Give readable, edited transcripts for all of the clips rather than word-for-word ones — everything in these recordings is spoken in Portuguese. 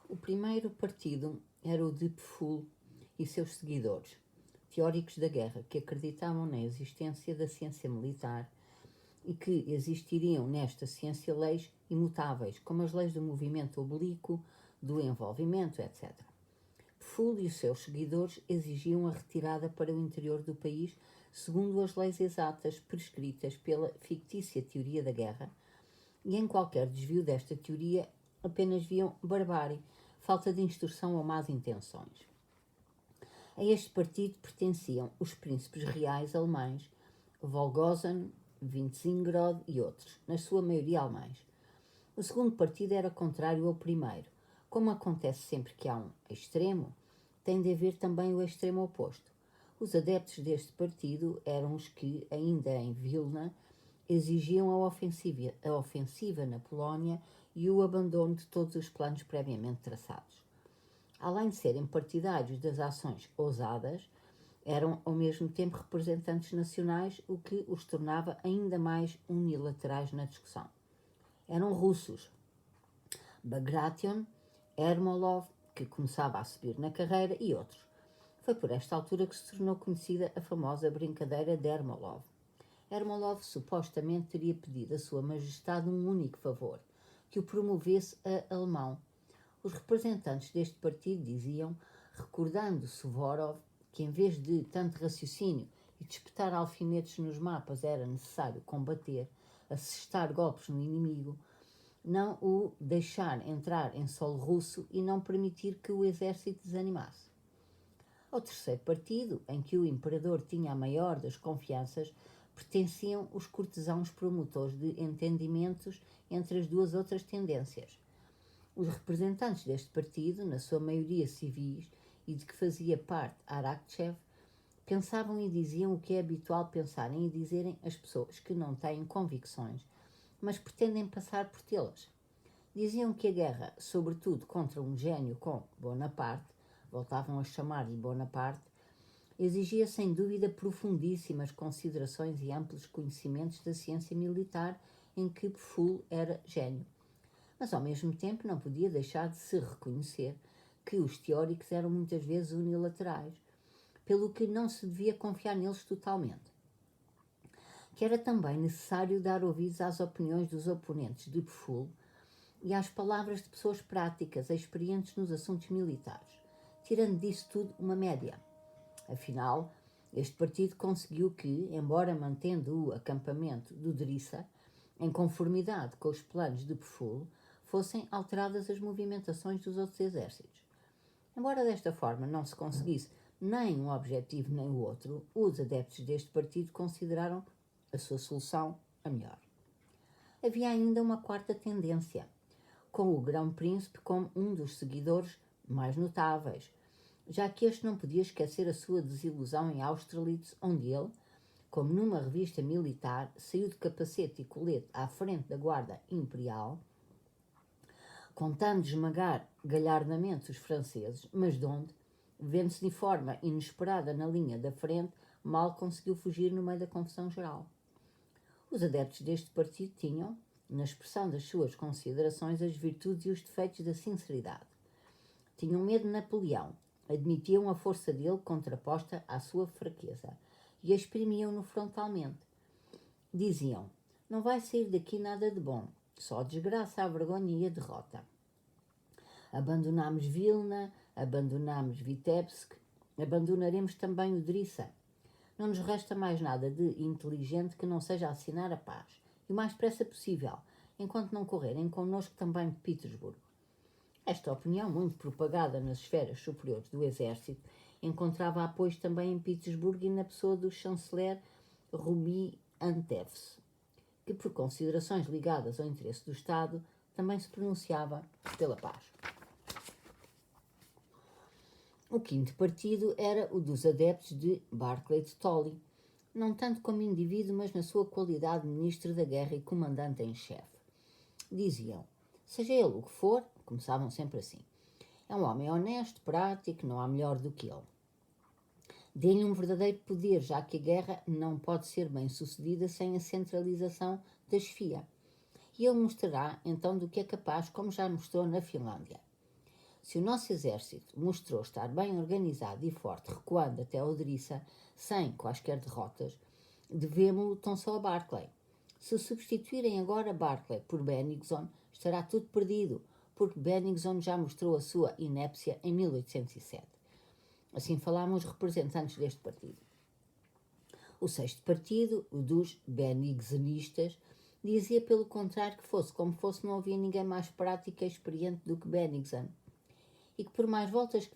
O primeiro partido era o de Pfull e seus seguidores, teóricos da guerra, que acreditavam na existência da ciência militar e que existiriam nesta ciência leis imutáveis, como as leis do movimento oblíquo, do envolvimento, etc. Pfull e os seus seguidores exigiam a retirada para o interior do país segundo as leis exatas prescritas pela fictícia teoria da guerra, e em qualquer desvio desta teoria apenas viam barbárie, falta de instrução ou más intenções. A este partido pertenciam os príncipes reais alemães, Volgosen, Wintzingerode e outros, na sua maioria alemães. O segundo partido era contrário ao primeiro. Como acontece sempre que há um extremo, tem de haver também o extremo oposto. Os adeptos deste partido eram os que, ainda em Vilna, exigiam a ofensiva na Polónia e o abandono de todos os planos previamente traçados. Além de serem partidários das ações ousadas, eram ao mesmo tempo representantes nacionais, o que os tornava ainda mais unilaterais na discussão. Eram russos. Bagration, Ermolov, que começava a subir na carreira, e outros. Foi por esta altura que se tornou conhecida a famosa brincadeira de Ermolov. Ermolov supostamente teria pedido a Sua Majestade um único favor, que o promovesse a alemão. Os representantes deste partido diziam, recordando Suvorov, que em vez de tanto raciocínio e de espetar alfinetes nos mapas era necessário combater, assestar golpes no inimigo, não o deixar entrar em solo russo e não permitir que o exército desanimasse. Ao terceiro partido, em que o imperador tinha a maior das confianças, pertenciam os cortesãos promotores de entendimentos entre as duas outras tendências. Os representantes deste partido, na sua maioria civis, e de que fazia parte Arakchev, pensavam e diziam o que é habitual pensarem e dizerem as pessoas que não têm convicções, mas pretendem passar por tê-las. Diziam que a guerra, sobretudo contra um gênio como Bonaparte, voltavam a chamar-lhe Bonaparte, exigia sem dúvida profundíssimas considerações e amplos conhecimentos da ciência militar em que Pfull era gênio. Mas ao mesmo tempo não podia deixar de se reconhecer que os teóricos eram muitas vezes unilaterais, pelo que não se devia confiar neles totalmente. Que era também necessário dar ouvidos às opiniões dos oponentes de Pfull e às palavras de pessoas práticas, experientes nos assuntos militares, tirando disso tudo uma média. Afinal, este partido conseguiu que, embora mantendo o acampamento do Drissa, em conformidade com os planos de Pfull, fossem alteradas as movimentações dos outros exércitos. Embora desta forma não se conseguisse nem um objetivo nem o outro, os adeptos deste partido consideraram a sua solução a melhor. Havia ainda uma quarta tendência, com o Grão-Príncipe como um dos seguidores mais notáveis, já que este não podia esquecer a sua desilusão em Austerlitz, onde ele, como numa revista militar, saiu de capacete e colete à frente da guarda imperial, contando esmagar galhardamente os franceses, mas de onde, vendo-se de forma inesperada na linha da frente, mal conseguiu fugir no meio da confusão geral. Os adeptos deste partido tinham, na expressão das suas considerações, as virtudes e os defeitos da sinceridade. Tinham medo de Napoleão, admitiam a força dele contraposta à sua fraqueza e exprimiam-no frontalmente. Diziam, não vai sair daqui nada de bom, só a desgraça, a vergonha e a derrota. Abandonámos Vilna, abandonámos Vitebsk, abandonaremos também o Drissa. Não nos resta mais nada de inteligente que não seja assinar a paz, e o mais depressa possível, enquanto não correrem connosco também de Petersburgo. Esta opinião, muito propagada nas esferas superiores do exército, encontrava apoio também em Petersburgo e na pessoa do chanceler Ruby Antevs, que por considerações ligadas ao interesse do Estado também se pronunciava pela paz. O quinto partido era o dos adeptos de Barclay de Tolly, não tanto como indivíduo, mas na sua qualidade de ministro da guerra e comandante em chefe. Diziam, seja ele o que for, começavam sempre assim, é um homem honesto, prático, não há melhor do que ele. Dê-lhe um verdadeiro poder, já que a guerra não pode ser bem sucedida sem a centralização da chefia. E ele mostrará então do que é capaz, como já mostrou na Finlândia. Se o nosso exército mostrou estar bem organizado e forte, recuando até Odrissa, sem quaisquer derrotas, devemos-lo tão só a Barclay. Se substituírem agora Barclay por Bennigsen, estará tudo perdido, porque Bennigsen já mostrou a sua inépcia em 1807. Assim falavam os representantes deste partido. O sexto partido, o dos Bennigsenistas, dizia pelo contrário que fosse como fosse, não havia ninguém mais prático e experiente do que Bennigsen, e que por mais voltas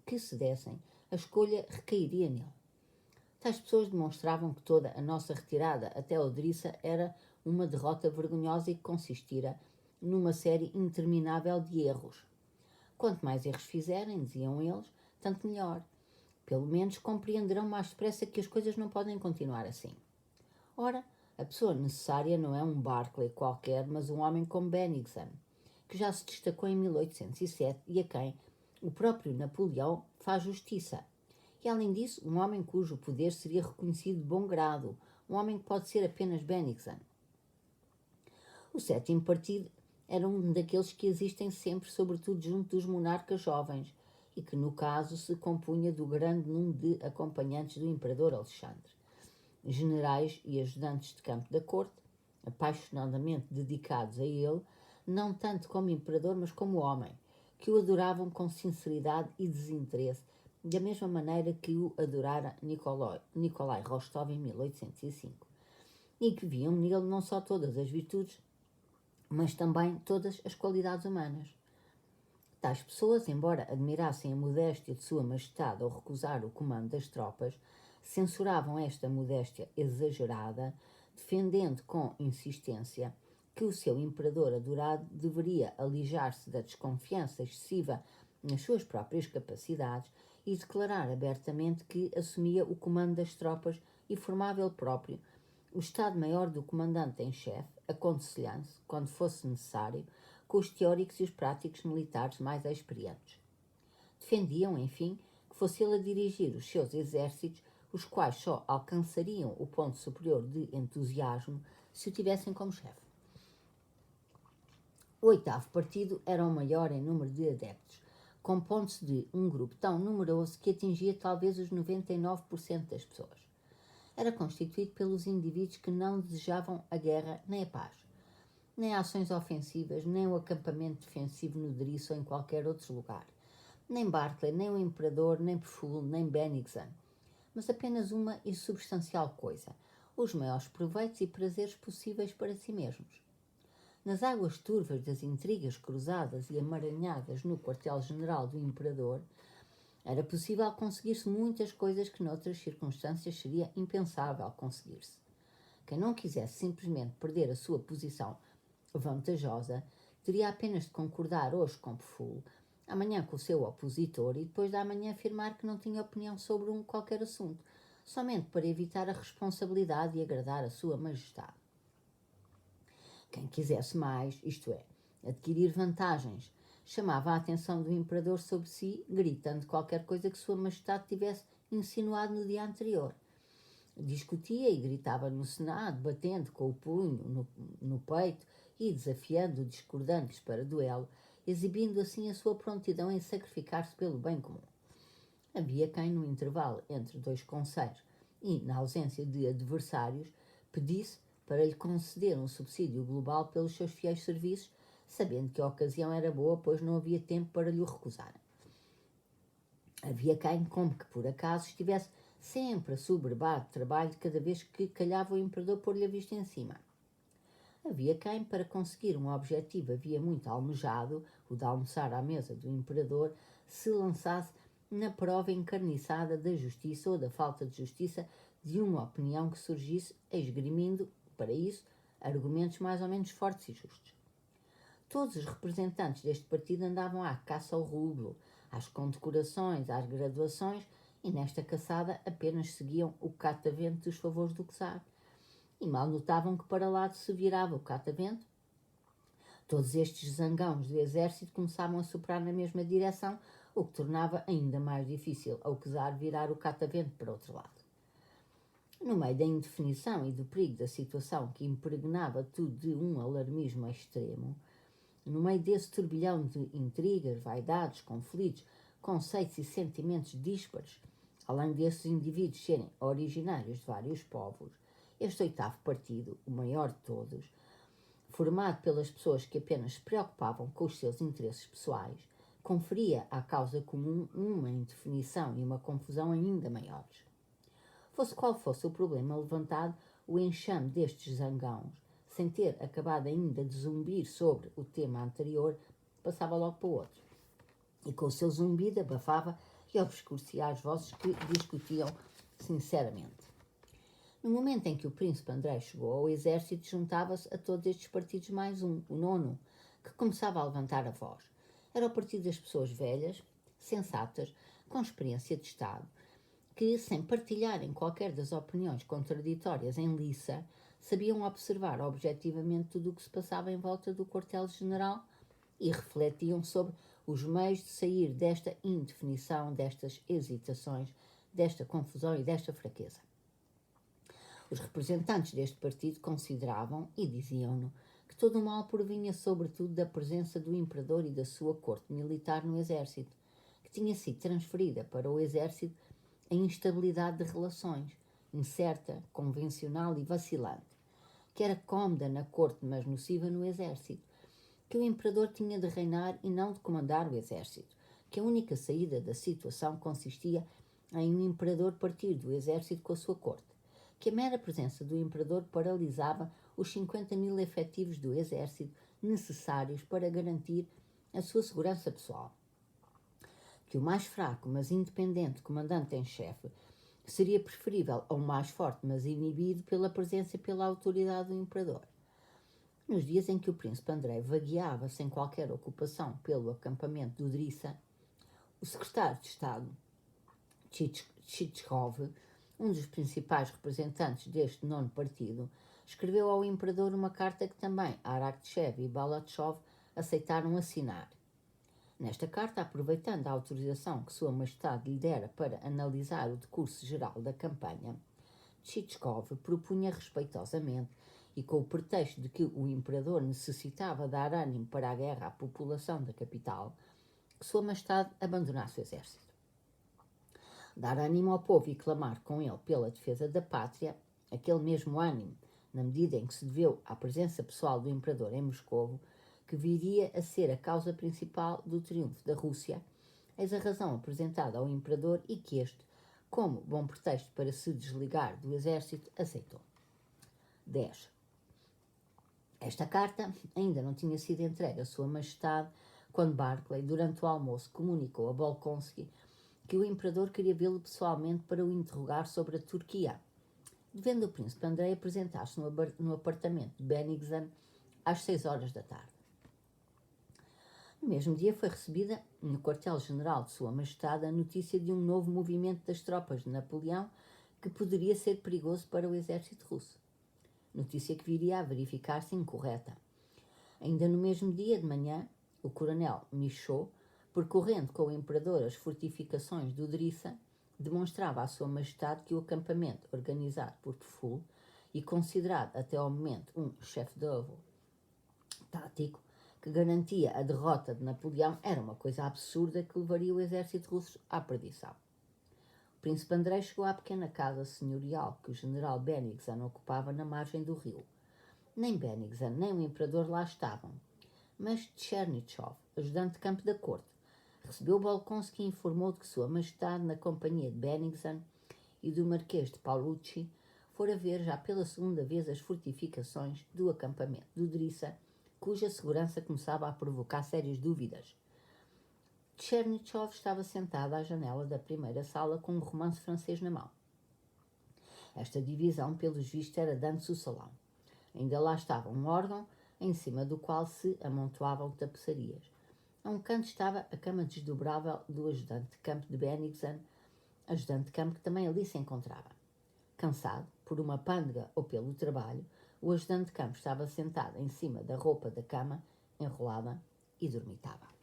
que se dessem, a escolha recairia nele. Tais pessoas demonstravam que toda a nossa retirada até Odrissa era uma derrota vergonhosa e que consistira numa série interminável de erros. Quanto mais erros fizerem, diziam eles, tanto melhor. Pelo menos compreenderão mais depressa que as coisas não podem continuar assim. Ora, a pessoa necessária não é um Barclay qualquer, mas um homem como Bennigsen, que já se destacou em 1807 e a quem o próprio Napoleão faz justiça. E, além disso, um homem cujo poder seria reconhecido de bom grado, um homem que pode ser apenas Bennigsen. O sétimo partido era um daqueles que existem sempre, sobretudo junto dos monarcas jovens, e que, no caso, se compunha do grande número de acompanhantes do imperador Alexandre, generais e ajudantes de campo da corte, apaixonadamente dedicados a ele, não tanto como imperador, mas como homem, que o adoravam com sinceridade e desinteresse, da mesma maneira que o adorara Nikolai Rostov em 1805, e que viam nele não só todas as virtudes, mas também todas as qualidades humanas. Tais pessoas, embora admirassem a modéstia de Sua Majestade ao recusar o comando das tropas, censuravam esta modéstia exagerada, defendendo com insistência que o seu imperador adorado deveria alijar-se da desconfiança excessiva nas suas próprias capacidades e declarar abertamente que assumia o comando das tropas e formava ele próprio o Estado-Maior do Comandante em Chefe, aconselhando-se, quando fosse necessário, com os teóricos e os práticos militares mais experientes. Defendiam, enfim, que fosse ele a dirigir os seus exércitos, os quais só alcançariam o ponto superior de entusiasmo se o tivessem como chefe. O oitavo partido era o maior em número de adeptos, compondo-se de um grupo tão numeroso que atingia talvez os 99% das pessoas. Era constituído pelos indivíduos que não desejavam a guerra nem a paz, nem ações ofensivas, nem o acampamento defensivo no Drisso ou em qualquer outro lugar, nem Barclay, nem o Imperador, nem Pfuel, nem Bennigsen, mas apenas uma insubstancial coisa, os maiores proveitos e prazeres possíveis para si mesmos. Nas águas turvas das intrigas cruzadas e amaranhadas no quartel-general do Imperador, era possível conseguir-se muitas coisas que noutras circunstâncias seria impensável conseguir-se. Quem não quisesse simplesmente perder a sua posição vantajosa, teria apenas de concordar hoje com Pfuel, amanhã com o seu opositor e depois da manhã afirmar que não tinha opinião sobre qualquer assunto, somente para evitar a responsabilidade e agradar a sua majestade. Quem quisesse mais, isto é, adquirir vantagens, chamava a atenção do imperador sobre si, gritando qualquer coisa que sua majestade tivesse insinuado no dia anterior. Discutia e gritava no Senado, batendo com o punho no peito e desafiando discordantes para duelo, exibindo assim a sua prontidão em sacrificar-se pelo bem comum. Havia quem, no intervalo entre dois conselhos e na ausência de adversários, pedisse para lhe conceder um subsídio global pelos seus fiéis serviços, sabendo que a ocasião era boa, pois não havia tempo para lhe o recusar. Havia quem, como que por acaso, estivesse sempre assoberbado de trabalho cada vez que calhava o imperador pôr-lhe a vista em cima. Havia quem, para conseguir um objetivo havia muito almejado, o de almoçar à mesa do imperador, se lançasse na prova encarniçada da justiça ou da falta de justiça de uma opinião que surgisse, esgrimindo, para isso, argumentos mais ou menos fortes e justos. Todos os representantes deste partido andavam à caça ao rublo, às condecorações, às graduações, e nesta caçada apenas seguiam o catavento dos favores do czar. E mal notavam que para lá se virava o catavento. Todos estes zangões do exército começavam a soprar na mesma direção, o que tornava ainda mais difícil ao czar virar o catavento para outro lado. No meio da indefinição e do perigo da situação que impregnava tudo de um alarmismo extremo, no meio desse turbilhão de intrigas, vaidades, conflitos, conceitos e sentimentos díspares, além desses indivíduos serem originários de vários povos, este oitavo partido, o maior de todos, formado pelas pessoas que apenas se preocupavam com os seus interesses pessoais, conferia à causa comum uma indefinição e uma confusão ainda maiores. Fosse qual fosse o problema levantado, o enxame destes zangãos, sem ter acabado ainda de zumbir sobre o tema anterior, passava logo para o outro. E com o seu zumbido abafava e obscurecia as vozes que discutiam sinceramente. No momento em que o príncipe André chegou ao exército, juntava-se a todos estes partidos mais um, o nono, que começava a levantar a voz. Era o partido das pessoas velhas, sensatas, com experiência de Estado, que, sem partilharem qualquer das opiniões contraditórias em liça, sabiam observar objetivamente tudo o que se passava em volta do quartel-general e refletiam sobre os meios de sair desta indefinição, destas hesitações, desta confusão e desta fraqueza. Os representantes deste partido consideravam, e diziam-no, que todo o mal provinha sobretudo da presença do imperador e da sua corte militar no exército, que tinha sido transferida para o exército a instabilidade de relações, incerta, convencional e vacilante, que era cómoda na corte, mas nociva no exército, que o imperador tinha de reinar e não de comandar o exército, que a única saída da situação consistia em um imperador partir do exército com a sua corte, que a mera presença do imperador paralisava os 50.000 efetivos do exército necessários para garantir a sua segurança pessoal, que o mais fraco, mas independente comandante em chefe seria preferível ao mais forte, mas inibido pela presença e pela autoridade do imperador. Nos dias em que o príncipe André vagueava sem qualquer ocupação pelo acampamento do Drissa, o secretário de Estado, Tchitchkov, um dos principais representantes deste nono partido, escreveu ao imperador uma carta que também Arakchev e Balachov aceitaram assinar. Nesta carta, aproveitando a autorização que Sua Majestade lhe dera para analisar o decurso geral da campanha, Tchitchkov propunha respeitosamente, e com o pretexto de que o imperador necessitava dar ânimo para a guerra à população da capital, que Sua Majestade abandonasse o exército. Dar ânimo ao povo e clamar com ele pela defesa da pátria, aquele mesmo ânimo, na medida em que se deveu à presença pessoal do imperador em Moscovo, que viria a ser a causa principal do triunfo da Rússia, eis a razão apresentada ao imperador e que este, como bom pretexto para se desligar do exército, aceitou. 10. Esta carta ainda não tinha sido entregue a Sua Majestade quando Barclay, durante o almoço, comunicou a Bolkonsky que o imperador queria vê-lo pessoalmente para o interrogar sobre a Turquia, devendo o príncipe Andrei apresentar-se no apartamento de Bennigsen às 6 horas da tarde. No mesmo dia foi recebida, no quartel-general de Sua Majestade, a notícia de um novo movimento das tropas de Napoleão que poderia ser perigoso para o exército russo. Notícia que viria a verificar-se incorreta. Ainda no mesmo dia de manhã, o coronel Michaud, percorrendo com o imperador as fortificações do Drissa, demonstrava à Sua Majestade que o acampamento organizado por Pfuel e considerado até ao momento um chef-d'œuvre tático que garantia a derrota de Napoleão era uma coisa absurda que levaria o exército russo à perdição. O príncipe Andrei chegou à pequena casa senhorial que o general Bennigsen ocupava na margem do rio. Nem Bennigsen nem o imperador lá estavam, mas Tchernychov, ajudante de campo da corte, recebeu Bolkonsky e informou de que Sua Majestade, na companhia de Bennigsen e do Marquês de Paulucci, fora ver já pela segunda vez as fortificações do acampamento do Drissa, cuja segurança começava a provocar sérias dúvidas. Tchernychov estava sentado à janela da primeira sala com um romance francês na mão. Esta divisão, pelos vistos, era dantes o salão. Ainda lá estava um órgão, em cima do qual se amontoavam tapeçarias. A um canto estava a cama desdobrável do ajudante de campo de Bennigsen, ajudante de campo que também ali se encontrava. Cansado, por uma pândega ou pelo trabalho, o ajudante de campo estava sentado em cima da roupa da cama, enrolada, e dormitava.